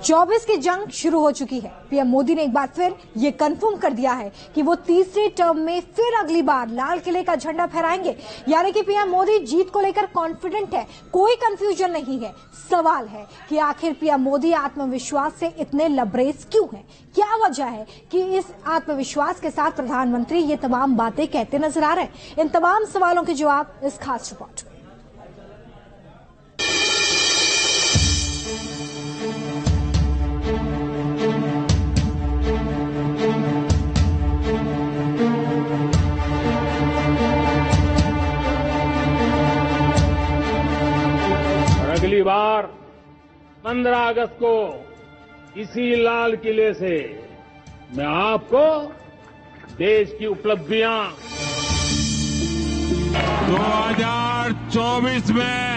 24 की जंग शुरू हो चुकी है। पीएम मोदी ने एक बार फिर ये कंफर्म कर दिया है कि वो तीसरे टर्म में फिर अगली बार लाल किले का झंडा फहराएंगे। यानी कि पीएम मोदी जीत को लेकर कॉन्फिडेंट है, कोई कंफ्यूजन नहीं है। सवाल है कि आखिर पीएम मोदी आत्मविश्वास से इतने लबरेज क्यों हैं? क्या वजह है कि इस आत्मविश्वास के साथ प्रधानमंत्री ये तमाम बातें कहते नजर आ रहे हैं? इन तमाम सवालों के जवाब इस खास रिपोर्ट में। अगली बार 15 अगस्त को इसी लाल किले से मैं आपको देश की उपलब्धियां 2024 में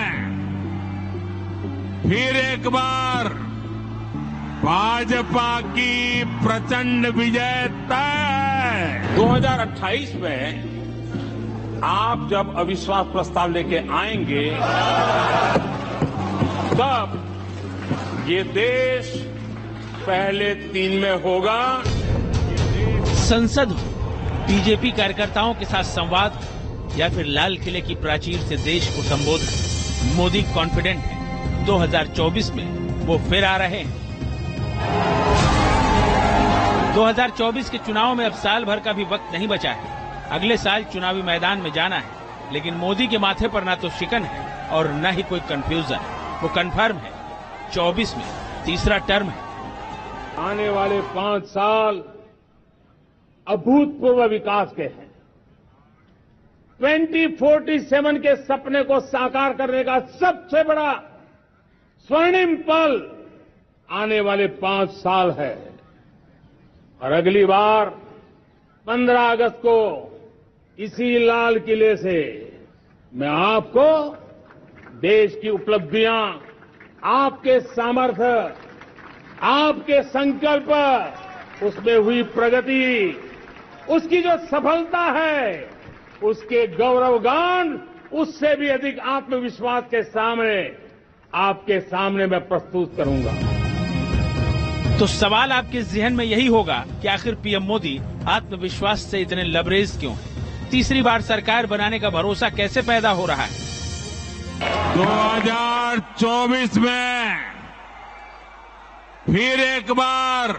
फिर एक बार भाजपा की प्रचंड विजय तय। 2028 में आप जब अविश्वास प्रस्ताव लेके आएंगे तब ये देश पहले 3 में होगा। संसद हो, बीजेपी कार्यकर्ताओं के साथ संवाद या फिर लाल किले की प्राचीर से देश को संबोधन, मोदी कॉन्फिडेंट है 2024 में वो फिर आ रहे हैं। 2024 के चुनाव में अब साल भर का भी वक्त नहीं बचा है। अगले साल चुनावी मैदान में जाना है, लेकिन मोदी के माथे पर ना तो शिकन है और न ही कोई कंफ्यूजन। वो कन्फर्म है 24 में तीसरा टर्म है। आने वाले 5 साल अभूतपूर्व विकास के हैं। 2047 के सपने को साकार करने का सबसे बड़ा स्वर्णिम पल आने वाले 5 साल है। और अगली बार 15 अगस्त को इसी लाल किले से मैं आपको देश की उपलब्धियां, आपके सामर्थ्य, आपके संकल्प, उसमें हुई प्रगति, उसकी जो सफलता है, उसके गौरवगान, उससे भी अधिक आत्मविश्वास के सामने आपके सामने मैं प्रस्तुत करूंगा। तो सवाल आपके जहन में यही होगा कि आखिर पीएम मोदी आत्मविश्वास से इतने लबरेज क्यों हैं? तीसरी बार सरकार बनाने का भरोसा कैसे पैदा हो रहा है? 2024 में फिर एक बार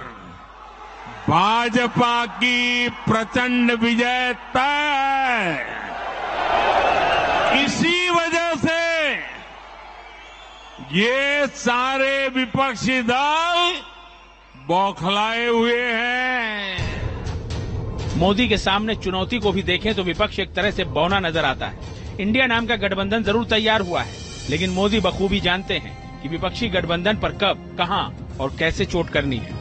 भाजपा की प्रचंड विजय तय। इसी वजह से ये सारे विपक्षी दल बौखलाए हुए हैं। मोदी के सामने चुनौती को भी देखें तो विपक्ष एक तरह से बौना नजर आता है। इंडिया नाम का गठबंधन जरूर तैयार हुआ है, लेकिन मोदी बखूबी जानते हैं कि विपक्षी गठबंधन पर कब, कहां और कैसे चोट करनी है।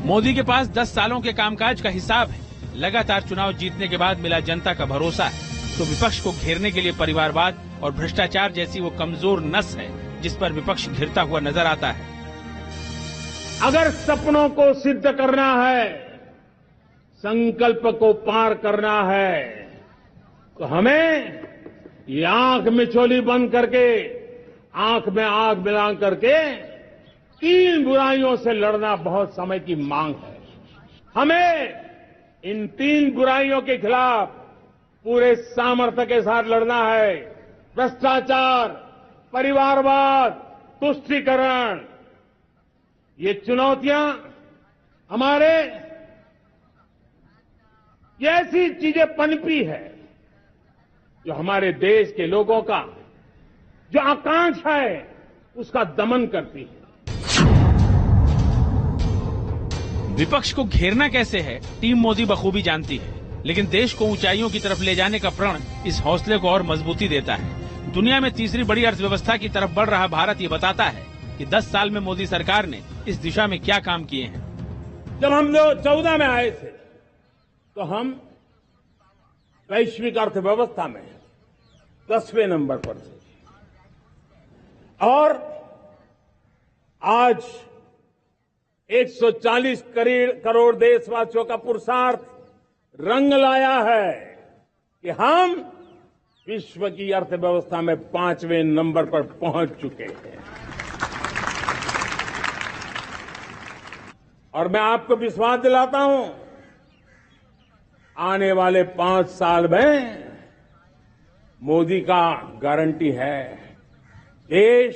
मोदी के पास 10 सालों के कामकाज का हिसाब है। लगातार चुनाव जीतने के बाद मिला जनता का भरोसा है, तो विपक्ष को घेरने के लिए परिवारवाद और भ्रष्टाचार जैसी वो कमजोर नस है जिस पर विपक्ष घिरता हुआ नजर आता है। अगर सपनों को सिद्ध करना है, संकल्प को पार करना है, तो हमें ये आंख मिचौली बंद करके, आंख में आंख मिला करके 3 बुराइयों से लड़ना बहुत समय की मांग है। हमें इन 3 बुराइयों के खिलाफ पूरे सामर्थ्य के साथ लड़ना है। भ्रष्टाचार, परिवारवाद, तुष्टीकरण, ये चुनौतियां हमारे ये ऐसी चीजें पनपी है जो हमारे देश के लोगों का जो आकांक्षा है उसका दमन करती है। विपक्ष को घेरना कैसे है टीम मोदी बखूबी जानती है, लेकिन देश को ऊंचाइयों की तरफ ले जाने का प्रण इस हौसले को और मजबूती देता है। दुनिया में तीसरी बड़ी अर्थव्यवस्था की तरफ बढ़ रहा भारत ये बताता है कि 10 साल में मोदी सरकार ने इस दिशा में क्या काम किए हैं। जब हम लोग 14 में आए थे तो हम वैश्विक अर्थव्यवस्था में 10वें नंबर पर थे, और आज 140 करोड़ देशवासियों का पुरुषार्थ रंग लाया है कि हम विश्व की अर्थव्यवस्था में 5वें नंबर पर पहुंच चुके हैं। और मैं आपको विश्वास दिलाता हूं, आने वाले 5 साल में मोदी का गारंटी है, देश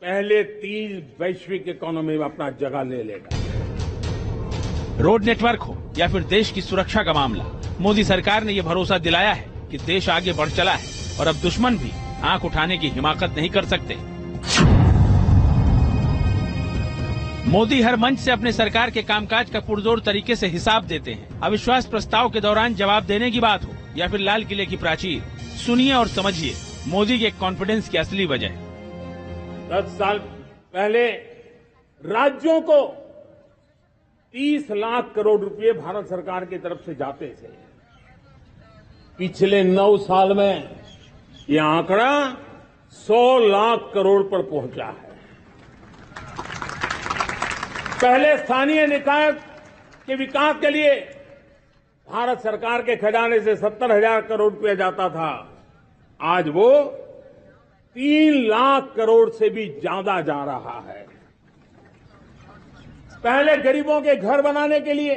पहले 3 वैश्विक इकोनॉमी में अपना जगह ले लेगा। रोड नेटवर्क हो या फिर देश की सुरक्षा का मामला, मोदी सरकार ने ये भरोसा दिलाया है कि देश आगे बढ़ चला है और अब दुश्मन भी आंख उठाने की हिमाकत नहीं कर सकते। मोदी हर मंच से अपने सरकार के कामकाज का पुरजोर तरीके से हिसाब देते हैं। अविश्वास प्रस्ताव के दौरान जवाब देने की बात हो या फिर लाल किले की प्राचीर, सुनिए और समझिए मोदी के कॉन्फिडेंस की असली वजह। 10 साल पहले राज्यों को 30 लाख करोड़ रुपए भारत सरकार की तरफ से जाते थे। पिछले 9 साल में यह आंकड़ा 100 लाख करोड़ पर पहुंचा है। पहले स्थानीय निकाय के विकास के लिए भारत सरकार के खजाने से 70,000 करोड़ रुपया जाता था, आज वो 3 लाख करोड़ से भी ज्यादा जा रहा है। पहले गरीबों के घर बनाने के लिए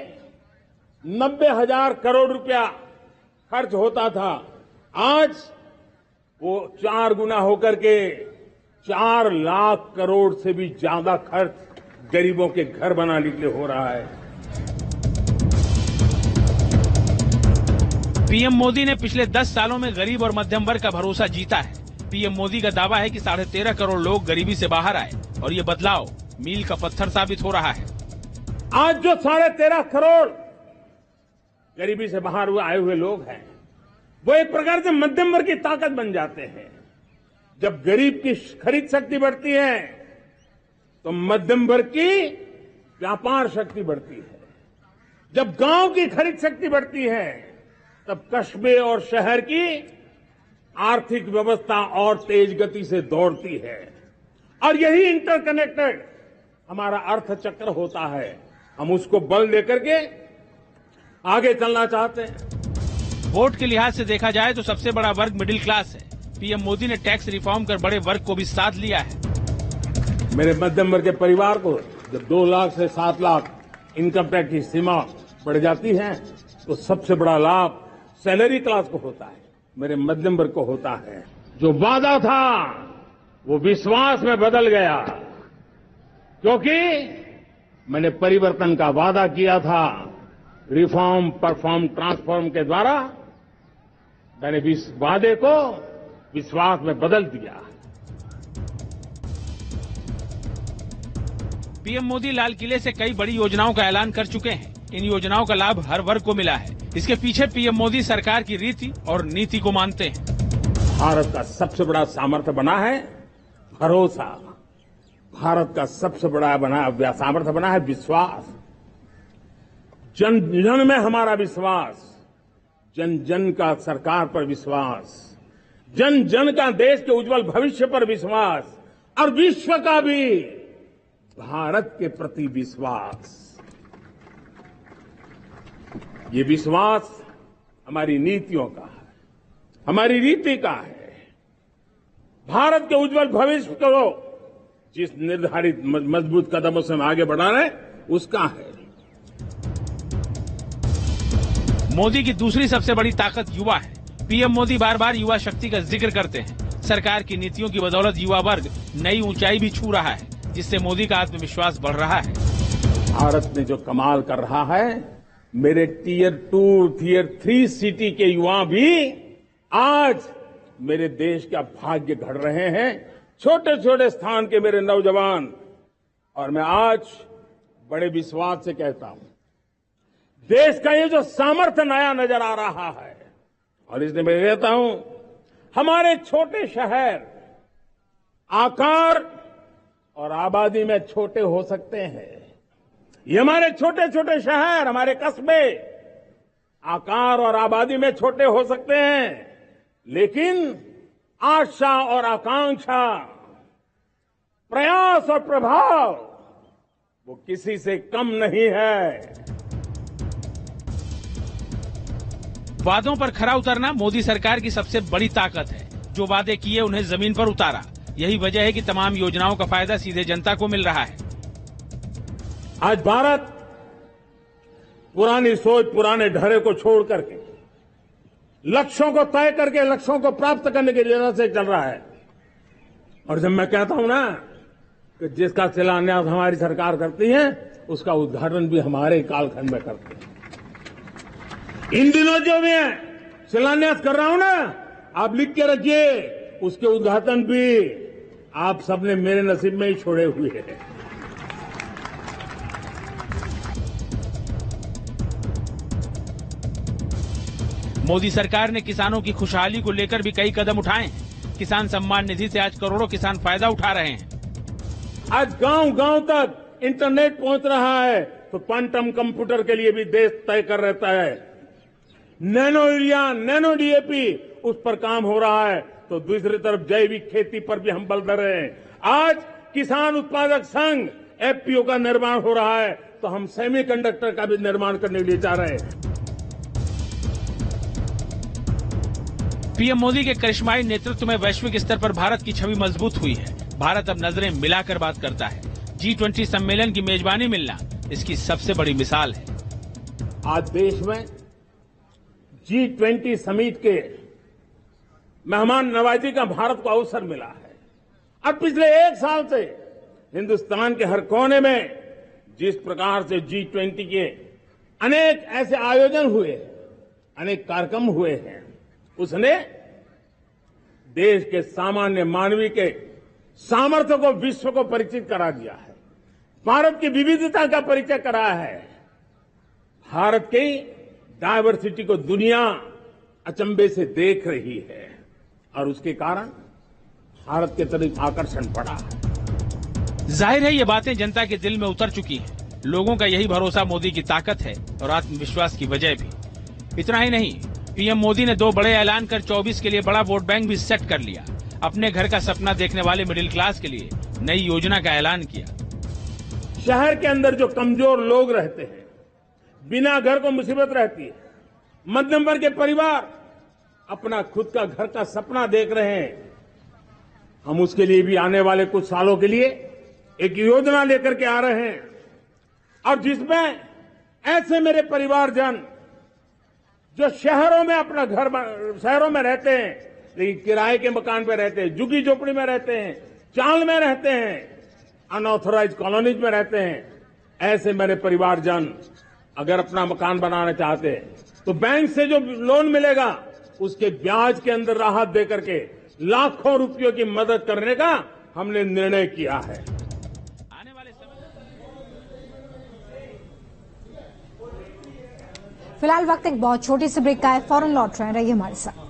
90,000 करोड़ रुपया खर्च होता था, आज वो 4 गुना होकर के 4 लाख करोड़ से भी ज्यादा खर्च गरीबों के घर बनाने के लिए हो रहा है। पीएम मोदी ने पिछले 10 सालों में गरीब और मध्यम वर्ग का भरोसा जीता है। पीएम मोदी का दावा है कि 13.5 करोड़ लोग गरीबी से बाहर आए और ये बदलाव मील का पत्थर साबित हो रहा है। आज जो 13.5 करोड़ गरीबी से बाहर आए हुए लोग हैं, वो एक प्रकार से मध्यम वर्ग की ताकत बन जाते हैं। जब गरीब की खरीद शक्ति बढ़ती है तो मध्यम वर्ग की व्यापार शक्ति बढ़ती है। जब गांव की खरीद शक्ति बढ़ती है तब कस्बे और शहर की आर्थिक व्यवस्था और तेज गति से दौड़ती है। और यही इंटरकनेक्टेड हमारा अर्थचक्र होता है। हम उसको बल देकर के आगे चलना चाहते हैं। वोट के लिहाज से देखा जाए तो सबसे बड़ा वर्ग मिडिल क्लास है। पीएम मोदी ने टैक्स रिफॉर्म कर बड़े वर्ग को भी साथ लिया है। मेरे मध्यम वर्ग के परिवार को जब 2 लाख से 7 लाख इनकम टैक्स की सीमा बढ़ जाती है तो सबसे बड़ा लाभ सैलरी क्लास को होता है, मेरे मध्यम वर्ग को होता है। जो वादा था वो विश्वास में बदल गया, क्योंकि मैंने परिवर्तन का वादा किया था। रिफॉर्म, परफॉर्म, ट्रांसफॉर्म के द्वारा मैंने इस वादे को विश्वास में बदल दिया। पीएम मोदी लाल किले से कई बड़ी योजनाओं का ऐलान कर चुके हैं। इन योजनाओं का लाभ हर वर्ग को मिला है। इसके पीछे पीएम मोदी सरकार की रीति और नीति को मानते हैं। भारत का सबसे बड़ा सामर्थ्य बना है भरोसा। भारत का सबसे बड़ा सामर्थ्य बना है विश्वास। जन जन में हमारा विश्वास, जन जन का सरकार पर विश्वास, जन जन का देश के उज्जवल भविष्य पर विश्वास और विश्व का भी भारत के प्रति विश्वास। ये विश्वास हमारी नीतियों का है, हमारी रीति का है। भारत के उज्जवल भविष्य को जिस निर्धारित मजबूत कदमों से हम आगे बढ़ा रहे हैं उसका है। मोदी की दूसरी सबसे बड़ी ताकत युवा है। पीएम मोदी बार बार युवा शक्ति का जिक्र करते हैं। सरकार की नीतियों की बदौलत युवा वर्ग नई ऊंचाई भी छू रहा है, जिससे मोदी का आत्मविश्वास बढ़ रहा है। भारत ने जो कमाल कर रहा है, मेरे टीयर 2, टीयर 3 सिटी के युवा भी आज मेरे देश का भाग्य गढ़ रहे हैं। छोटे छोटे स्थान के मेरे नौजवान, और मैं आज बड़े विश्वास से कहता हूं, देश का ये जो सामर्थ्य नया नजर आ रहा है, और इसलिए मैं कहता हूं हमारे छोटे शहर आकार और आबादी में छोटे हो सकते हैं। ये हमारे छोटे छोटे शहर, हमारे कस्बे आकार और आबादी में छोटे हो सकते हैं, लेकिन आशा और आकांक्षा, प्रयास और प्रभाव वो किसी से कम नहीं है। वादों पर खरा उतरना मोदी सरकार की सबसे बड़ी ताकत है। जो वादे किए उन्हें जमीन पर उतारा। यही वजह है कि तमाम योजनाओं का फायदा सीधे जनता को मिल रहा है। आज भारत पुरानी सोच, पुराने ढर्रे को छोड़ करके लक्ष्यों को तय करके लक्ष्यों को प्राप्त करने की योजना से चल रहा है। और जब मैं कहता हूं ना कि जिसका शिलान्यास हमारी सरकार करती है, उसका उद्घाटन भी हमारे कालखंड में करते हैं। इन दिनों जो मैं शिलान्यास कर रहा हूं ना, आप लिख के रखिए, उसके उद्घाटन भी आप सबने मेरे नसीब में ही छोड़े हुए हैं। मोदी सरकार ने किसानों की खुशहाली को लेकर भी कई कदम उठाए हैं। किसान सम्मान निधि से आज करोड़ों किसान फायदा उठा रहे हैं। आज गांव-गांव तक इंटरनेट पहुंच रहा है, तो क्वांटम कंप्यूटर के लिए भी देश तय कर रहता है। नैनो यूरिया, नैनो डीएपी, उस पर काम हो रहा है, तो दूसरी तरफ जैविक खेती पर भी हम बल दे रहे हैं। आज किसान उत्पादक संघ एफपीओ का निर्माण हो रहा है, तो हम सेमीकंडक्टर का भी निर्माण करने के लिए जा रहे हैं। पीएम मोदी के करिश्माई नेतृत्व में वैश्विक स्तर पर भारत की छवि मजबूत हुई है। भारत अब नजरें मिलाकर बात करता है। G20 सम्मेलन की मेजबानी मिलना इसकी सबसे बड़ी मिसाल है। आज देश में G20 समिट के मेहमान नवाजी का भारत को अवसर मिला है। अब पिछले एक साल से हिंदुस्तान के हर कोने में जिस प्रकार से G20 के अनेक ऐसे आयोजन हुए, अनेक कार्यक्रम हुए हैं, उसने देश के सामान्य मानवी के सामर्थ्य को विश्व को परिचित करा दिया है। भारत की विविधता का परिचय कराया है। भारत की डायवर्सिटी को दुनिया अचंभे से देख रही है और उसके कारण भारत के तरफ आकर्षण बढ़ा है। जाहिर है ये बातें जनता के दिल में उतर चुकी हैं। लोगों का यही भरोसा मोदी की ताकत है और आत्मविश्वास की वजह भी। इतना ही नहीं, पीएम मोदी ने 2 बड़े ऐलान कर 24 के लिए बड़ा वोट बैंक भी सेट कर लिया। अपने घर का सपना देखने वाले मिडिल क्लास के लिए नई योजना का ऐलान किया। शहर के अंदर जो कमजोर लोग रहते हैं, बिना घर को मुसीबत रहती है, मध्यम वर्ग के परिवार अपना खुद का घर का सपना देख रहे हैं, हम उसके लिए भी आने वाले कुछ सालों के लिए एक योजना लेकर के आ रहे हैं। और जिसमें ऐसे मेरे परिवारजन जो शहरों में अपना घर, शहरों में रहते हैं लेकिन किराए के मकान पे रहते हैं, झुग्गी झोपड़ी में रहते हैं, चाल में रहते हैं, अनऑथराइज कॉलोनीज में रहते हैं, ऐसे मेरे परिवारजन अगर अपना मकान बनाना चाहते हैं तो बैंक से जो लोन मिलेगा उसके ब्याज के अंदर राहत देकर के लाखों रुपयों की मदद करने का हमने निर्णय किया है। आने वाले फिलहाल वक्त एक बहुत छोटी सी ब्रेक का है, फौरन लौट रहे हैं, रहिए हमारे साथ।